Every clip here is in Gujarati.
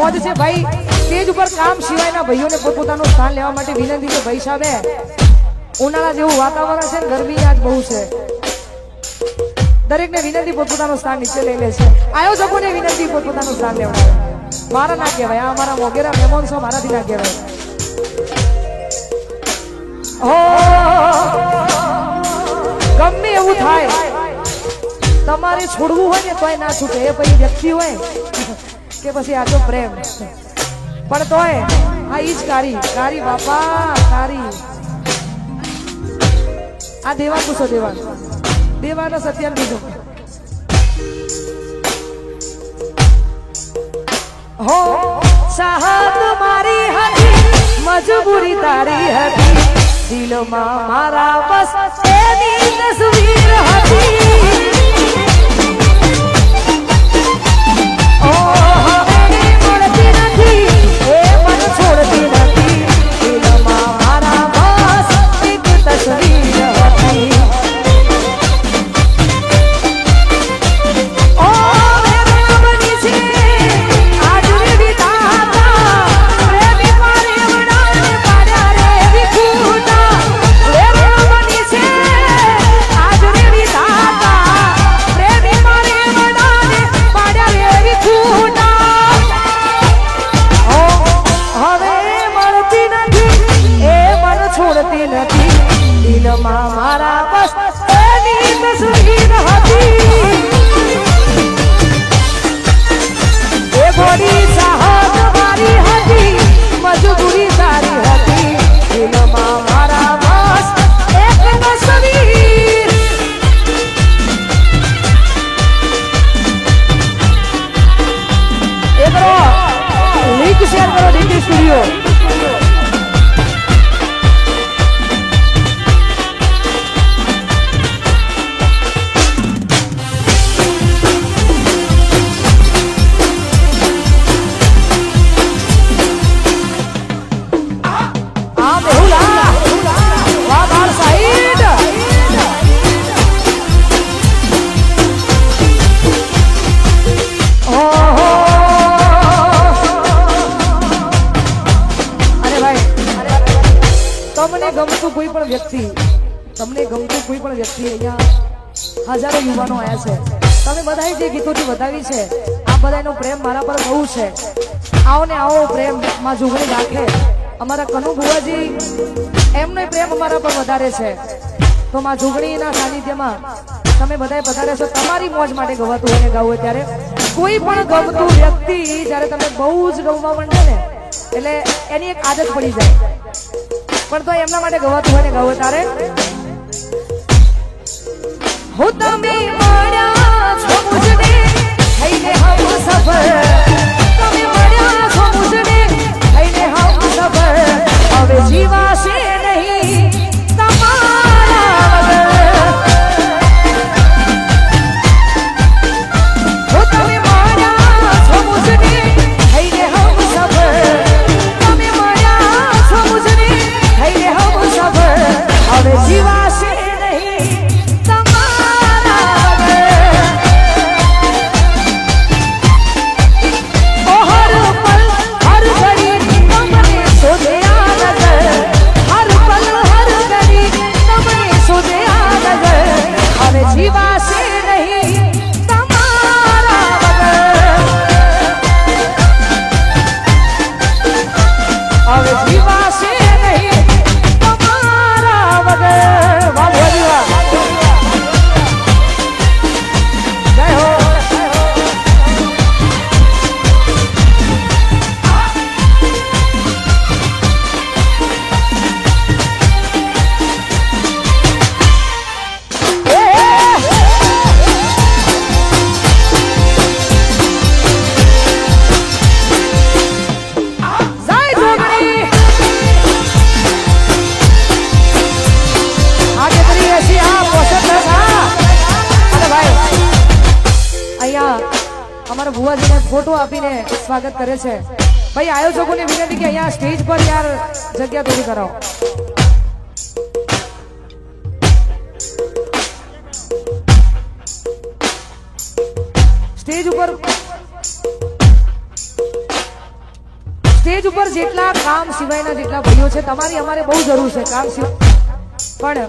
મોજ છે ભાઈ. સ્ટેજ ઉપર કામ સિવાયના ભાઈઓને પોતપોતાનું સ્થાન લેવા માટે વિનંતી છે. ભાઈ સાહેબ, ઉનાળા જેવું વાતાવરણ છે, ગરમી આજ બહુ છે. દરેકને વિનંતી પોતપોતાનું સ્થાન નીચે લઈ લે છે. આયોજકોને વિનંતી પોતપોતાનું સ્થાન લેવડાવે. મારા ના કહેવાય, આ અમારા મોગેરા મહેમાન છો, મારાથી ના કહેવાય. ગમે એવું થાય, તમારે છોડવું હોય ને તોય ના છૂટે. એ પછી વ્યક્તિ હોય કે પછી આ તો પ્રેમ, પણ તોય આ ઈ જ કારી કારી બાપા કારી. આ દેવા પૂછો, દેવાનો સત્યાન બીજો. હો ચાહત મારી હતી, મજબૂરી તારી હતી, દિલમાં મારા બસ એની તસવીર હતી. મજબૂરી તારી હતી, દિલમાં મારા બસ એક તસવીર. પણ વ્યક્તિ, તમને ગમતું કોઈ પણ વ્યક્તિ, અહીંયા હજારો યુવાનો આવ્યા છે. તમે બધાએ જે ગીતોથી વધાવી છે, આ બધાનો પ્રેમ મારા પર બહુ છે. આવો ને આવો પ્રેમ માં જોગણી રાખે. અમારા કનુ બુવાજી, એમનો પ્રેમ અમારા પર વધારે છે. તો માં જોગણીના સાનિધ્યમાં તમે બધાએ પધાર્યા છો. તમારી મોજ માટે ગવાતું હોય ને ગાવું હોય ત્યારે કોઈ પણ ગમતું વ્યક્તિ જ્યારે તમે બહુ જ ગમવા માંડે ને એટલે એની એક આદત પડી જાય. પણ તો એમના માટે ગવાતું હોય ને ગાવું ત્યારે હું તમે મળ્યા છો મુજને થઈને હમ સફર, તમે મળ્યા છો મુજને થઈને હમ સફર, હવે જીવાશે નહીં તમારા વગર. હું તમે મળ્યા છો મુજને થઈને હમ સફર, તમે મળ્યા છો મુજને થઈને હમ સફર, હવે જીવાશે અમારા ભુવાજીને ફોટો આપીને સ્વાગત કરે છે. ભાઈ આયોજકોને વિનંતી કે અહીંયા સ્ટેજ પર યાર જગ્યા થોડી કરાવો. સ્ટેજ ઉપર જેટલા કામ સિવાયના જેટલા ભાઈઓ છે, તમારી અમારે બહુ જરૂર છે કામ સિવાય, પણ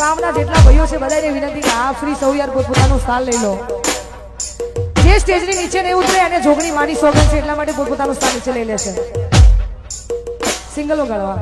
કામના જેટલા ભાઈઓ છે બધાને વિનંતી કે આ ફ્રી સૌ યાર પોતપોતાનું સ્થાન લઈ લો. જે સ્ટેજની નીચે નહીં ઉતરે અને જોગણી માની સોગન છે એટલા માટે પોતપોતાનું સ્થાન નીચે લઈ લેશે. સિંગલો ગાળવા